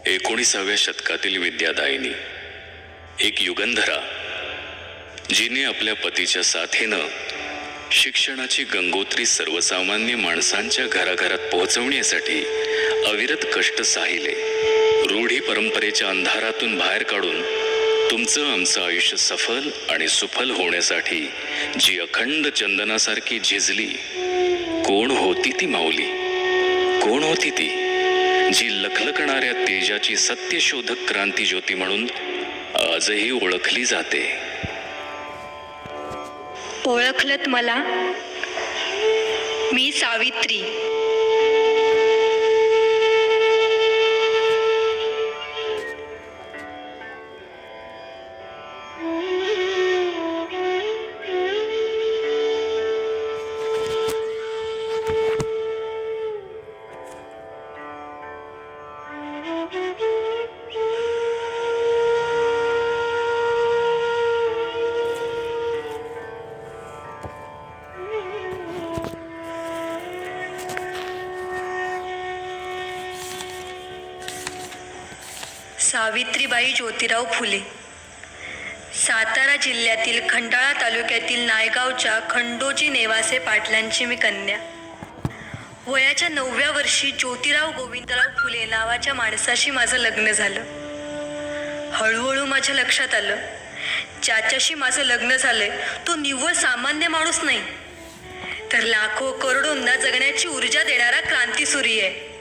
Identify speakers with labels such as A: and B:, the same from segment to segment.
A: 19व्या शतकातील विद्यादायिनी, एक युगंधरा, जिने आपल्या पतीच्या साथीनं शिक्षणाची गंगोत्री सर्वसामान्य माणसांच्या घराघरात पोहोचवण्यासाठी अविरत कष्ट साहिले. रूढी परंपरेच्या अंधारातून बाहेर काढून तुमचं आमचं आयुष्य सफल आणि सुफल होण्यासाठी जी अखंड चंदनासारखी झिजली, कोण होती ती माऊली? कोण होती ती जी लखलखणाऱ्या तेजाची सत्यशोधक क्रांती ज्योती म्हणून आजही ओळखली जाते?
B: ओळखलत मला? मी सावित्री. सावित्रीबाई ज्योतिराव फुले, सातारा जिल्ह्यातील खंडाळा तालुक्यातील नायगावच्या खंडोजी नेवासे पाटलांची मी कन्या. वयाच्या 9व्या वर्षी ज्योतिराव गोविंदराव फुले नावाच्या माणसाशी माझं लग्न झालं. हळूहळू माझ्या लक्षात आलं, ज्याच्याशी माझं लग्न झालंय तो निव्वळ सामान्य माणूस नाही, तर लाखो करोडोंना जगण्याची ऊर्जा देणारा क्रांतीसूर्य आहे.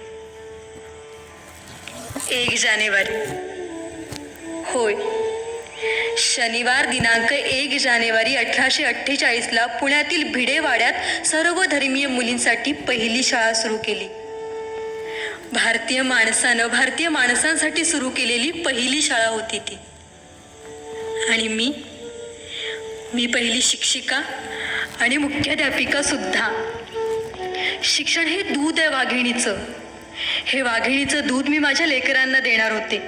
B: 1 जानेवारी, होय, शनिवार दिनांक 1 जानेवारी 1848ला पुण्यातील भिडेवाड्यात सर्व धर्मीय मुलींसाठी पहिली शाळा सुरू केली. भारतीय माणसांसाठी सुरू केलेली पहिली शाळा होती ती. आणि मी पहिली शिक्षिका आणि मुख्याध्यापिका सुद्धा. शिक्षण हे दूध आहे वाघिणीचं. हे वाघिणीचं दूध मी माझ्या लेकरांना देणार होते.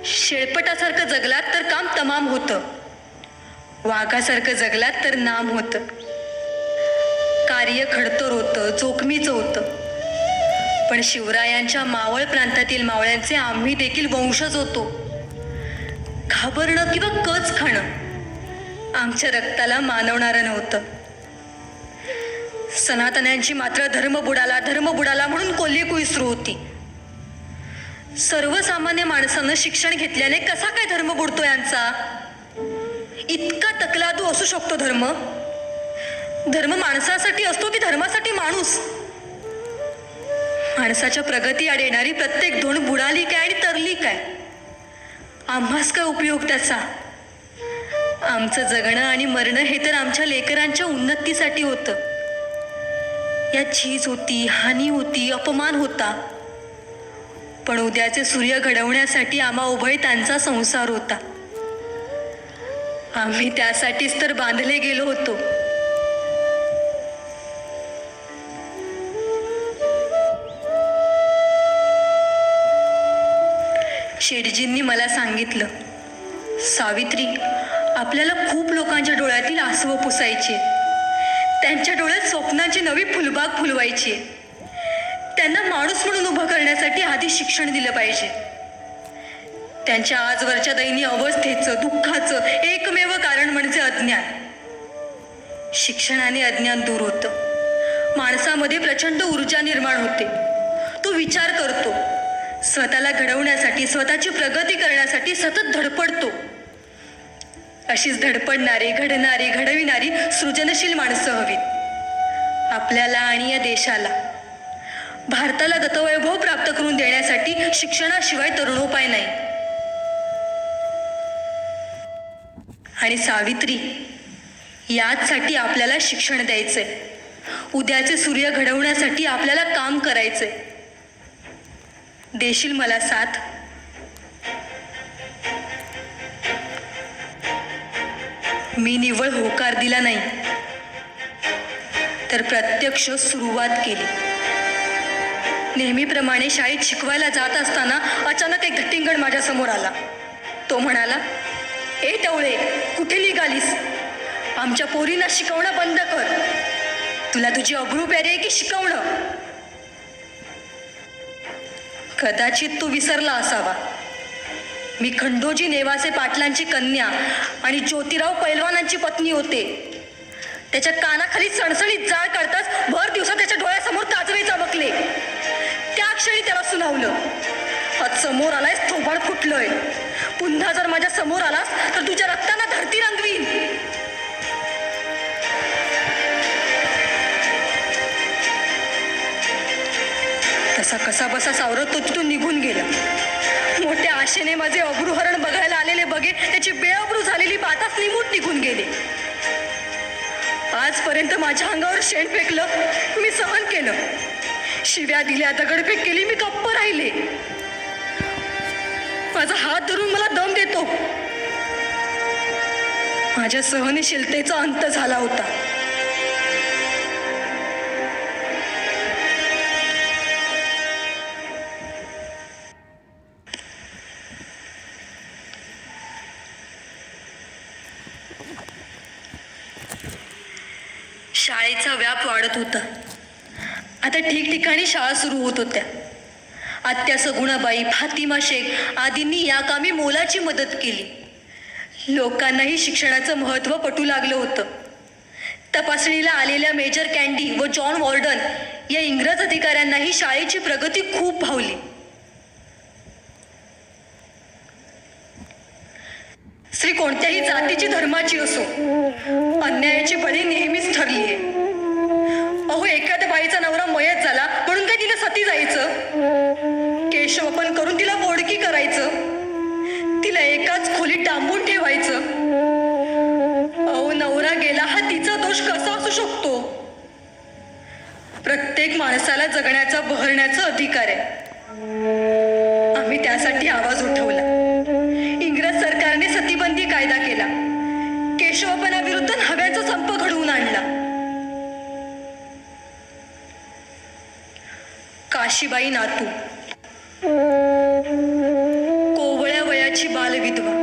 B: शेळपटासारखं जगलात तर काम तमाम होतं, वाघासारखं जगलात तर नाम होतं. कार्य खडतर होतं, जोखमीचं होतं, पण शिवरायांच्या मावळ प्रांतातील मावळ्यांचे आम्ही देखील वंशज होतो. घाबरणं किंवा कच खाणं आमच्या रक्ताला मानवणारं नव्हतं. सनातन्यांची मात्र धर्म बुडाला म्हणून कोल्हेकुळी सुरू होती. सर्वसामान्य माणसानं शिक्षण घेतल्याने कसा काय धर्म बुडतो यांचा? इतका तकलादू असू शकतो धर्म? धर्म माणसासाठी असतो की धर्मासाठी माणूस? माणसाच्या प्रगती आड येणारी प्रत्येक धोण बुडाली काय आणि तरली काय? आम्हास काय उपयोग त्याचा? आमचं जगणं आणि मरणं हे तर आमच्या लेकरांच्या उन्नतीसाठी होतं. यात झीज होती, हानी होती, अपमान होता, पण उद्याचे सूर्य घडवण्यासाठी आम्हा उभय त्यांचा संसार होता. आम्ही त्यासाठीच तर बांधले गेलो होतो. शेठजींनी मला सांगितलं, सावित्री, आपल्याला खूप लोकांच्या डोळ्यातील आसवं पुसायची, त्यांच्या डोळ्यात स्वप्नांची नवी फुलबाग फुलवायची. त्यांना माणूस म्हणून उभं करण्यासाठी आधी शिक्षण दिलं पाहिजे. त्यांच्या आजवरच्या दयनीय अवस्थेचं, दुःखाचं एकमेव कारण म्हणजे अज्ञान. शिक्षणाने अज्ञान दूर होतं. माणसामध्ये प्रचंड ऊर्जा निर्माण होते. तो विचार करतो, स्वतःला घडवण्यासाठी, स्वतःची प्रगती करण्यासाठी सतत धडपडतो. अशीच धडपडणारी, घडणारी, घडविणारी सृजनशील माणसं हवीत आपल्याला आणि या देशाला. भारताला गतवैभव प्राप्त करून देण्यासाठी शिक्षणाशिवाय तरुणोपाय नाही. आणि सावित्री, याचसाठी आपल्याला शिक्षण द्यायचंय. उद्याचे सूर्य घडवण्यासाठी आपल्याला काम करायचंय. देशील मला साथ? मी निव्वळ होकार दिला नाही, तर प्रत्यक्ष सुरुवात केली. नेहमीप्रमाणे शाळेत शिकवायला जात असताना अचानक एक घट्टिंगड माझ्या समोर आला. तो म्हणाला, ए टवळे, कुठे निघालीस? आमच्या पोरींना शिकवणं बंद कर. तुला तुझी अब्रू प्यारी आहे की शिकवणं? कदाचित तू विसरला असावा. मी खंडोजी नेवासे पाटलांची कन्या आणि ज्योतिराव पैलवानांची पत्नी होते. त्याच्या कानाखाली सणसणीत जाळ काढताच भर दिवसात त्याच्या डोळ्यासमोर काजवे चमकले. त्या क्षणी त्याला सुनावलं, आज समोर आलायस थोबाड फुटलंय. पुन्हा जर माझ्या समोर आलास तर तुझ्या रक्ताना धरती रंगवीन. तसा कसा बसा सावरत तो तिथून निघून गेला. मोठ्या आशेने माझे अब्रूहरण बघायला आलेले बघे त्याची बेअब्रू झालेली बाताच निघून गेले. आजपर्यंत माझ्या अंगावर शेण फेकलं, मी सहन केलं. शिव्या दिल्या, दगडफेक केली, मी गप्प राहिले. माझा हात धरून मला दम देतो. माझ्या सहनशीलतेचा अंत झाला होता. शाळेचा व्याप वाढत होता. आता ठिकठिकाणी शाळा सुरू होत होत्या. आत्या सगुणाबाई, फातिमा शेख आदींनी या कामी मोलाची मदत केली. लोकांनाही शिक्षणाचं महत्त्व पटू लागलं होतं. तपासणीला आलेल्या मेजर कॅन्डी व जॉन वॉर्डन या इंग्रज अधिकाऱ्यांनाही शाळेची प्रगती खूप भावली. स्त्री कोणत्याही जातीची धर्माची असो, अन्यायाची बळी नेहमीच ठरली आहे. अहो, एखाद्या बाईचा नवरा मयत झाला म्हणून काय तिला सती जायचं? केशवपन करून तिला बोडकी करायचं? तिला एकाच खोलीत डांबून ठेवायचं? अहो, नवरा गेला हा तिचा दोष कसा असू शकतो? प्रत्येक माणसाला जगण्याचा, बहरण्याचा अधिकार आहे. आम्ही त्यासाठी आवाज उठवला. इंग्रज सरकारने सतीबंदी कायदा केला. केशवपणाविरुद्ध नव्याचा संप घडवून आणला. काशीबाई नातू, कोवळ्या वयाची बालविधवा,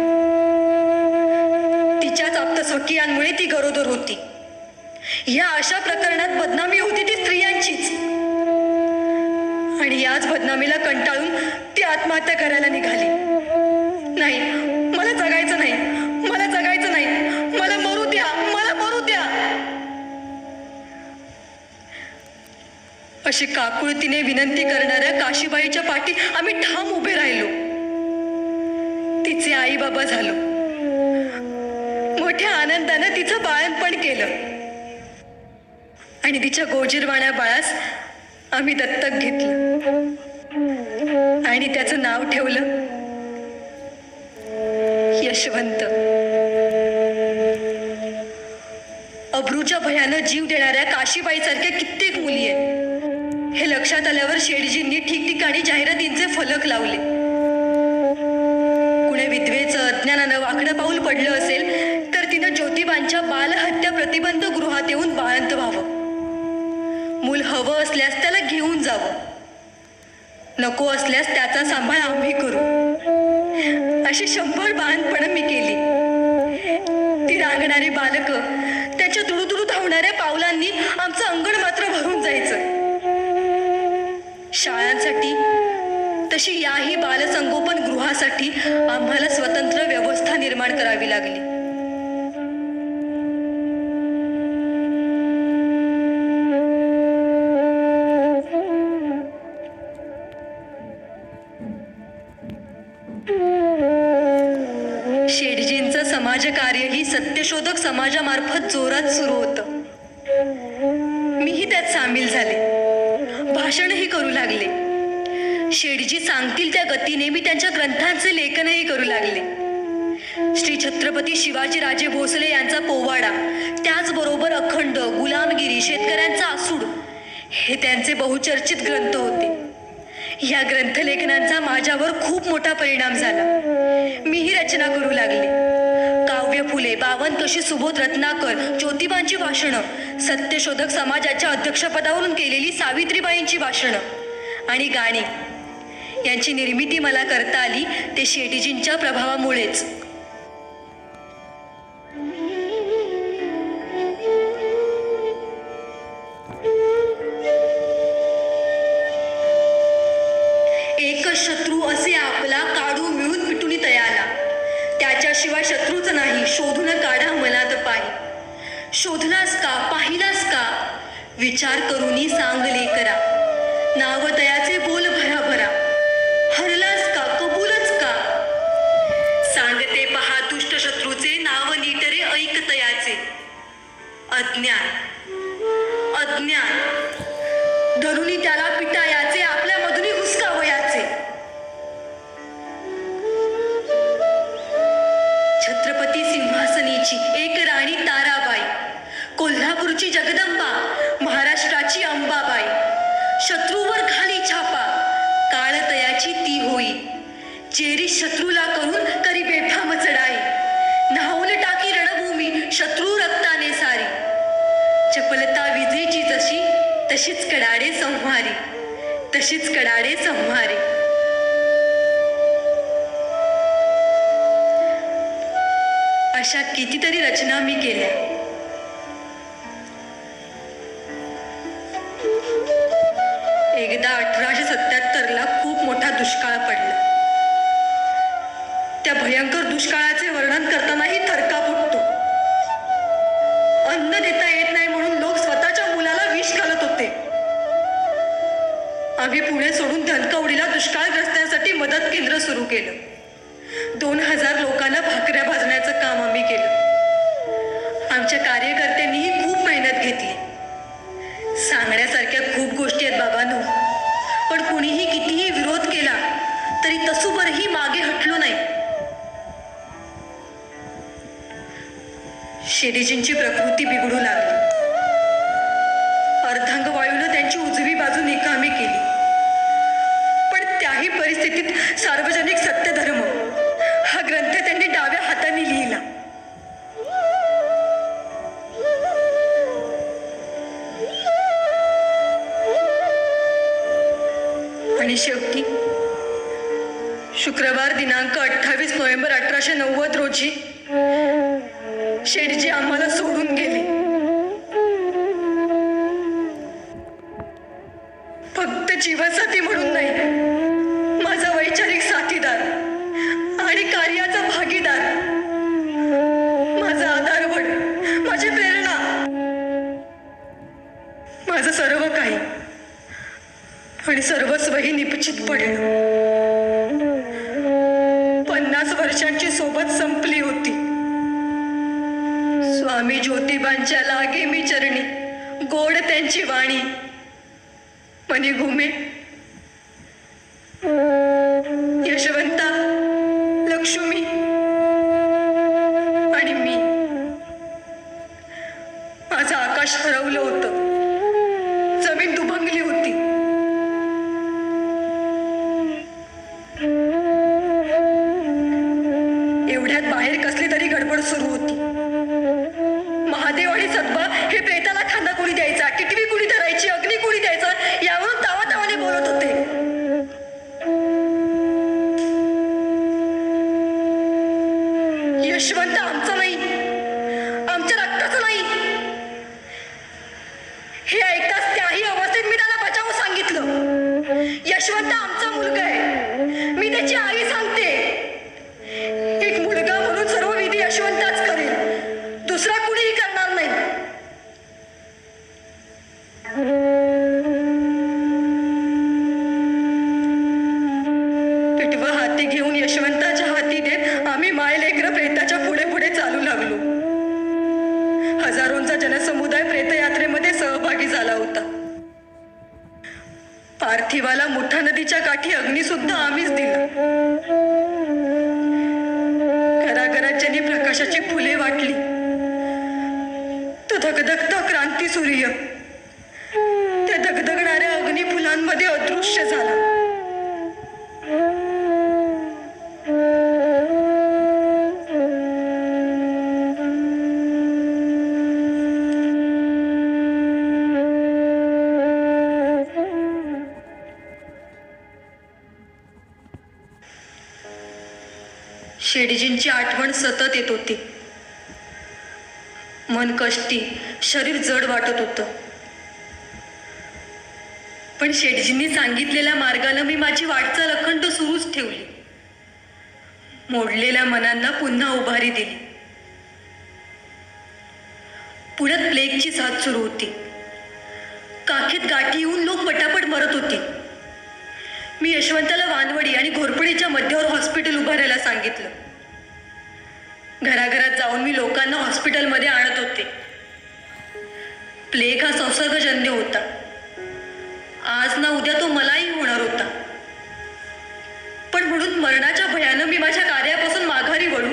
B: तिच्याच आप्तस्वकीयांमुळे ती गरोदर होती. या अशा प्रकरणात बदनामी होती ती स्त्रियांचीच. आणि याच बदनामीला कंटाळून ती आत्महत्या करायला निघाली. नाही, मला जगायचं नाही, मला जगायचं नाही, मला मरू द्या, मला मरू द्या, अशी काकुळतीने विनंती करणाऱ्या काशीबाईच्या पाठी आम्ही ठाम उभे राहिलो. तिचे आई बाबा झालो. मोठ्या आनंदानं तिचं बाळणपण केलं. आणि तिच्या गोजीरवाण्या बाळास आम्ही दत्तक घेतलं आणि त्याचं नाव ठेवलं यशवंत. अब्रूच्या भयानं जीव देणाऱ्या काशीबाईसारख्या कित्येक मुली आहेत. हे लक्षात आल्यावर शेडजींनी ठिकठिकाणी जाहिरातींचे फलक लावले. कुणी विधवेचं अज्ञानानं वाकडं पाऊल पडलं असेल तर तिनं ज्योतिबांच्या बालहत्या प्रतिबंध गृहात येऊन बाळंत व्हावं. मूल हवं असल्यास त्याला घेऊन जावं, नको असल्यास त्याचा सांभाळ आम्ही करू. अशी 100 बाळंतपणं मी केली. ती रांगणारी बालकं, त्याच्या दुडूदुडू धावणाऱ्या पावलांनी आमचं अंगण मात्र भरून जायचं. शाळांसाठी तशी याही बालसंगोपन गृहासाठी आम्हाला स्वतंत्र व्यवस्था निर्माण करावी लागली. शेडजींचं समाजकार्यही सत्यशोधक समाजामार्फत जोरात सुरू होतं. मीही त्यात सामील झाले. भाषणही करू लागले. शेडजी सांगतील त्या गतीने मी त्यांच्या ग्रंथांचे लेखनही करू लागले. श्री छत्रपती शिवाजीराजे भोसले यांचा पोवाडा, त्याचबरोबर अखंड, गुलामगिरी, शेतकऱ्यांचा आसूड हे त्यांचे बहुचर्चित ग्रंथ होते. या ग्रंथलेखनांचा माझ्यावर खूप मोठा परिणाम झाला. मीही रचना करू लागले. काव्य फुले, बावनकशी, सुबोध रत्नाकर, ज्योतिबांची भाषणं, सत्यशोधक समाजाच्या अध्यक्षपदावरून केलेली सावित्रीबाईंची भाषणं आणि गाणी यांची निर्मिती मला करता आली ते शेटजींच्या प्रभावामुळेच. एकच शत्रू असे आपला काढू मिळून पिटुनी तयाला. त्याच्याशिवाय शत्रूच नाही, शोधून काढा मनात पाही. शोधलास का, पाहिलास का, विचार करूनी सांग लेकरा. नाव तयाचे बोल भरा भरा, हरलास का, कबूलच का. सांगते पहा दुष्ट शत्रूचे नाव नीट रे ऐक तयाचे. अज्ञान अज्ञान धरुनी त्याला पिटायाचे, आपल्या मधुनी हुसकावयाचे. छत्रपती सिंहासनीची एक राणी ताराबाई, कोल्हापूरची जगदंबा, महाराष्ट्राची अंबाबाई. शत्रूवर घाली छापा, काळ तयाची ती होई. चेरी शत्रूला करून करी बेफाम चढाई. न्हावून टाकी रणभूमी शत्रू रक्ताने सारी. चपलता विजेची जशी, तशीच कडाडे संहारी, तशीच कडाडे संहारी. अशा कितीतरी रचना मी केल्या. एकदा 1877ला खूप मोठा दुष्काळ पडला. त्या भयंकर दुष्काळाचे वर्णन करतानाही थरका फुटतो. अन्न देता येत नाही म्हणून लोक स्वतःच्या मुलाला विष घालत होते. आम्ही पुणे सोडून धनकवडीला दुष्काळग्रस्तांसाठी मदत केंद्र सुरू केलं. 2000 लोकांना भाकऱ्या भाजण्याचं काम आम्ही केलं. आमच्या कार्यकर्त्यांनीही खूप मेहनत घेतली. सांगण्यासारख्या खूप गोष्टी आहेत बाबांनो, पण कुणीही कितीही विरोध केला तरी तसूभरही मागे हटलो नाही. शेडीजींची प्रकृती बिघडू लागली. अर्धांगवायूनं त्यांची उजवी बाजू निकामी केली. पण त्याही परिस्थितीत सार्वजनिक सत्यधर्म हा ग्रंथ त्यांनी डाव्या हाताने लिहिला. आणि शेवटी शुक्रवार दिनांक 28 नोव्हेंबर 1890 रोजी शेठजी आम्हाला सोडून गेले. फक्त जीवनसाथी म्हणून नाही, माझा वैचारिक साथीदार आणि कार्याचा भागीदार, माझा आधारवड, माझी प्रेरणा, माझं सर्व काही. आणि सर्वस्वही निपचित पडलं. 50 वर्षांची सोबत संपली होती. स्वामी ज्योतिबांच्या लागे मी चरणी, गोड त्यांची वाणी. मनी घुमे यशवंता, लक्ष्मी आणि मी. माझं आकाश हरवलं होतं. जमीन दुभंगली होती. एवढ्यात बाहेर कसली तरी गडबड सुरू होती. महादेव आणि सद्भा हे प्रेताला खांदा कुणी द्यायचा, टिटवी कुणी धरायची, अग्नी कुणी द्यायचा, यावरून तावातावाने बोलत होते. यशवंत आमचा नाही, आमच्या रक्ताचं नाही. हे ऐकताच त्याही अवस्थेत मी त्याला बचावून सांगितलं. यशवंत आमचा मुलगा आहे, मी त्याची आई सांगते. एक मुलगा म्हणून सर्व विधी यशवंताच करेल, दुसरा कुणीही करणार नाही. पिटवा हाती घेऊन यशवंताच्या हाती देत आम्ही मायलेकरं प्रेताच्या पुढे पुढे चालू लागलो. हजारोंचा जनसमुदाय प्रेतयात्रेमध्ये सहभागी झाला होता. पार्थिवाला मुठा नदीच्या काठी अग्नी सुद्धा आम्हीच दिला. घराघरात ज्यांनी प्रकाशाची फुले वाटली, तो धगधगता क्रांती सूर्य त्या धगधगणाऱ्या अग्नी फुलांमध्ये अदृश्य झाला. शेडीजींची आठवण सतत येत होती. मन कष्टी, शरीर जड वाटत होतं. पण पण शेठजींनी सांगितलेल्या मार्गानं मी माझी वाटचाल अखंड सुरूच ठेवली. मोडलेल्या मनांना पुन्हा उभारी दिली. पुण्यात प्लेगची साथ सुरू होती. काखेत गाठी येऊन लोक पटापट मरत होती. मी यशवंताला वानवडी आणि घोरपडीच्या मध्यावर हॉस्पिटल उभारायला सांगितलं. घराघरात जाऊन मी लोकांना हॉस्पिटलमध्ये आणत होते. प्लेग हा संसर्गजन्य होता. आज ना उद्या तो मलाही होणार होता. पण म्हणून मरणाच्या भयानं मी माझ्या कार्यापासून माघारी वळू.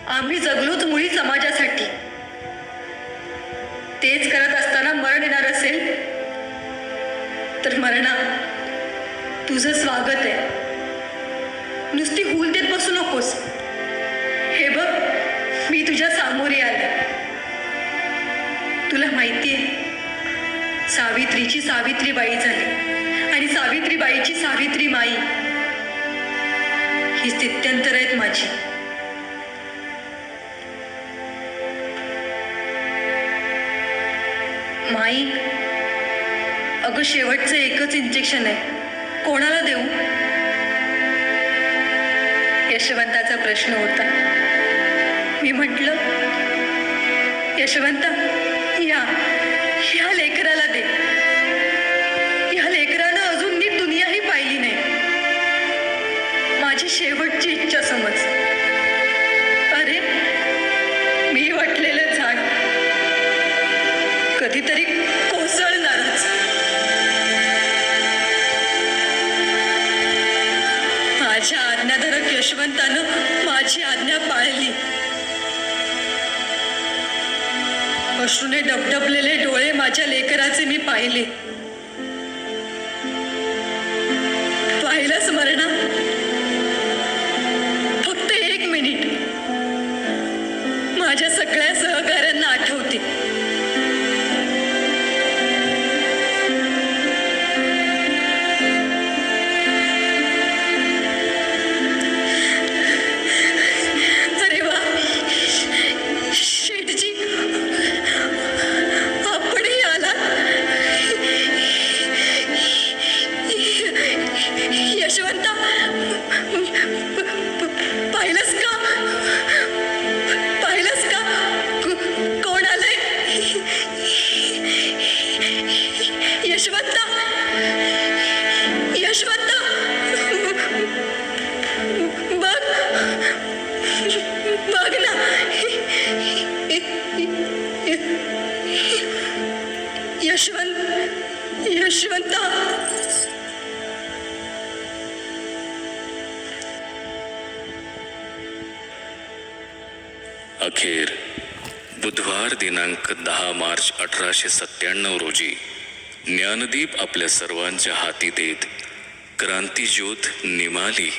B: आम्ही जगलोच मुळी समाजासाठी. तेच करत असताना मरण येणार असेल तर मरणा, तुझं स्वागत आहे. नुसती हूल देत बसू नकोस. हे बघ, मी तुझ्या सामोरी आले. तुला माहितीये, सावित्रीची सावित्रीबाई झाली आणि सावित्रीबाईची सावित्री माई. ही स्थित्यंतर आहेत माझी. माई, अगं शेवटचं एकच इंजेक्शन आहे, कोणाला देऊ? यशवंताचा प्रश्न होता. मी म्हटलं, यशवंता, ह्या लेकराला दे. ह्या लेकरानं अजून नीट दुनियाही पाहिली नाही. माझी शेवटची इच्छा समज. अरे, मी वाटलेलं झाड कधीतरी कोसळणारच. माझ्या आज्ञाधारक यशवंतानं माझी आज्ञा पाळली. अश्रूने डबडबलेले डोळे माझ्या लेकराचे मी पाहिले. पाहिलंच मरणा, फक्त 1 मिनिट माझ्या सगळ्या सहकाऱ्यांना आठवते. अरे वा, शेठजी, आपणही आलात. यशवंता, पाहिलंस का? पाहिलंस का? कोण आलंय? यशवंता, यशवंता, बघ, बघ ना. यशवंता.
A: अखेर बुधवार दिनांक 10 मार्च 1897 रोजी ज्ञानदीप आपल्या सर्वांच्या हाती देत क्रांतिज्योत निमाली.